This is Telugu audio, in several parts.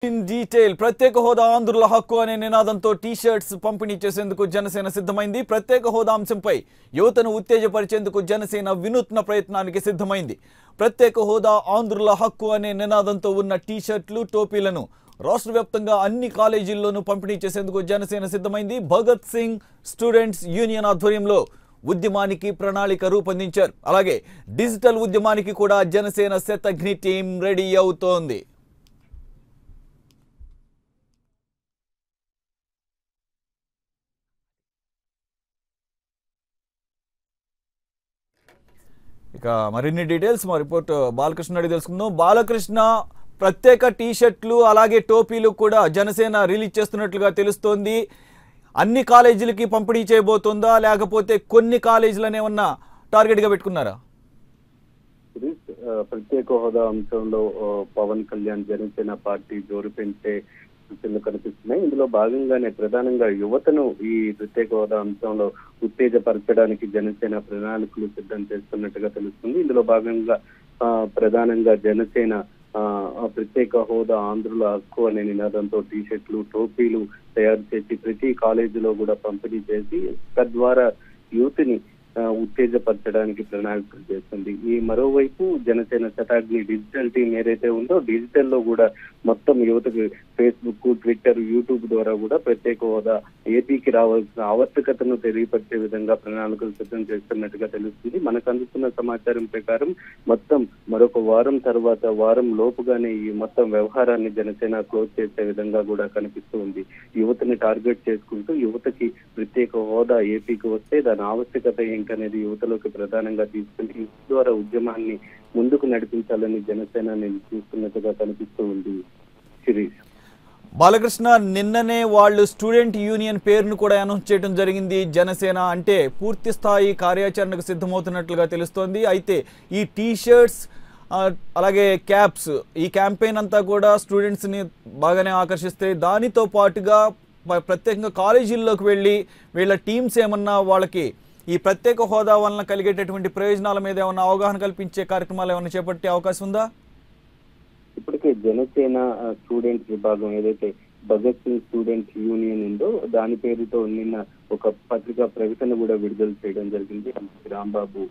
ఇన్ డీటెయిల్ ప్రత్యేక హోదా ఆంధ్రుల హక్కు అనే నినాదంతో టీ-షర్ట్స్ పంపిణీ చేసేందుకు జనసేన సిద్ధమైంది. ప్రత్యేక హోదా అంశంపై యువతను ఉత్తేజపరిచేందుకు జనసేన వినూత్న ప్రయత్నానికి సిద్ధమైంది. ప్రత్యేక హోదా ఆంధ్రుల హక్కు అనే నినాదంతో ఉన్న టీ-షర్ట్లు, టోపీలను రాష్ట్ర వ్యాప్తంగా అన్ని కాలేజీల్లోనూ పంపిణీ చేసేందుకు జనసేన సిద్ధమైంది. భగత్ సింగ్ స్టూడెంట్స్ యూనియన్ ఆధ్వర్యంలో ఉద్యమానికి ప్రణాళిక రూపొందించారు. అలాగే డిజిటల్ ఉద్యమానికి కూడా జనసేన శతఘ్ని టీం రెడీ అవుతోంది. ఇక మరిన్ని డీటెయిల్స్ మా రిపోర్ట్ బాలకృష్ణ అడిగి తెలుసుకుందాం. బాలకృష్ణ, ప్రత్యేక టీ-షర్ట్లు అలాగే టోపీలు కూడా జనసేన రిలీజ్ చేస్తున్నట్లుగా తెలుస్తోంది. అన్ని కాలేజీలకి పంపిణీ చేయబోతుందా లేకపోతే కొన్ని కాలేజీలనే ఉన్న టార్గెట్గా పెట్టుకున్నారా? ప్రత్యేక హోదా అంశంలో పవన్ కళ్యాణ్ జనసేన పార్టీ జోరు పెంచే సూచనలు కనిపిస్తున్నాయి. ఇందులో భాగంగానే ప్రధానంగా యువతను ఈ ప్రత్యేక హోదా అంశంలో ఉత్తేజపరచడానికి జనసేన ప్రణాళికలు సిద్ధం చేస్తున్నట్టుగా తెలుస్తుంది. ఇందులో భాగంగా ప్రధానంగా జనసేన ప్రత్యేక హోదా ఆంధ్రుల హక్కు అనే నినాదంతో టీ-షర్ట్లు, టోపీలు తయారు చేసి ప్రతి కాలేజీలో కూడా పంపిణీ చేసి తద్వారా యూత్ని ఉత్తేజపరచడానికి ప్రణాళికలు చేస్తుంది. ఈ మరోవైపు జనసేన శతాగ్ని డిజిటల్ టీం ఏదైతే ఉందో డిజిటల్ లో కూడా మొత్తం యువతకు ఫేస్బుక్, ట్విట్టర్, యూట్యూబ్ ద్వారా కూడా ప్రత్యేక హోదా ఏపీకి రావాల్సిన ఆవశ్యకతను తెలియపరిచే విధంగా ప్రణాళికలు సిద్ధం చేస్తున్నట్టుగా తెలుస్తుంది. మనకు అందుతున్న సమాచారం ప్రకారం మొత్తం మరొక వారం తర్వాత వారం లోపుగానే ఈ మొత్తం వ్యవహారాన్ని జనసేన క్లోజ్ చేసే విధంగా కూడా కనిపిస్తూ ఉంది. యువతని టార్గెట్ చేసుకుంటూ యువతకి ప్రత్యేక హోదా ఏపీకి వస్తే దాని ఆవశ్యకత ఏంటనేది యువతలోకి ప్రధానంగా తీసుకుని యువత ద్వారా ఉద్యమాన్ని ముందుకు నడిపించాలని జనసేన చూస్తున్నట్టుగా కనిపిస్తూ ఉంది. బాలకృష్ణ, నిన్ననే వాళ్ళు స్టూడెంట్ యూనియన్ పేరును కూడా అనౌన్స్ చేయడం జరిగింది. జనసేన అంటే పూర్తి స్థాయి కార్యాచరణకు సిద్ధమవుతున్నట్లుగా తెలుస్తోంది. అయితే ఈ టీ-షర్ట్స్ అలాగే క్యాప్స్, ఈ క్యాంపెయిన్ అంతా కూడా స్టూడెంట్స్ని బాగానే ఆకర్షిస్తాయి. దానితో పాటుగా ప్రత్యేకంగా కాలేజీల్లోకి వెళ్ళి వీళ్ళ టీమ్స్ ఏమన్నా వాళ్ళకి ఈ ప్రత్యేక హోదా వలన కలిగేటటువంటి ప్రయోజనాల మీద ఏమన్నా అవగాహన కల్పించే కార్యక్రమాలు ఏమైనా చేపట్టే అవకాశం ఉందా? ఇప్పటికే జనసేన స్టూడెంట్స్ విభాగం ఏదైతే భగత్ సింగ్ స్టూడెంట్స్ యూనియన్ ఉందో దాని పేరుతో నిన్న ఒక పత్రికా ప్రకటన కూడా విడుదల చేయడం జరిగింది. రాంబాబు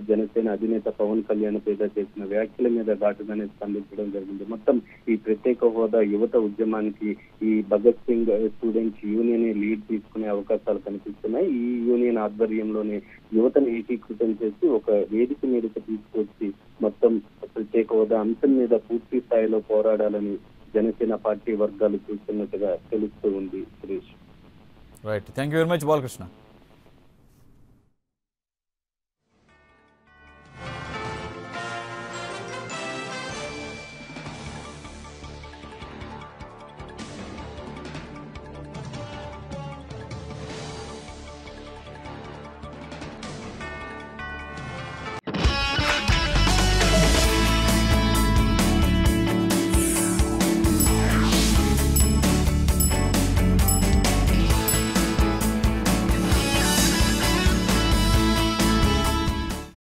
జనసేన అధినేత పవన్ కళ్యాణ్ పేద చేసిన వ్యాఖ్యల మీద ఘాటుగానే స్పందించడం జరిగింది. మొత్తం ఈ ప్రత్యేక హోదా యువత ఉద్యమానికి ఈ Bhagat Singh students union lead తీసుకునే అవకాశాలు కనిపిస్తున్నాయి. ఈ యూనియన్ ఆధ్వర్యంలోనే యువతను ఏకీకృతం చేసి ఒక వేదిక మీదకి తీసుకొచ్చి మొత్తం ప్రత్యేక హోదా అంశం మీద పూర్తి స్థాయిలో పోరాడాలని జనసేన పార్టీ వర్గాలు చూస్తున్నట్టుగా తెలుస్తూ ఉంది. Suresh, right, thank you very much Balakrishna.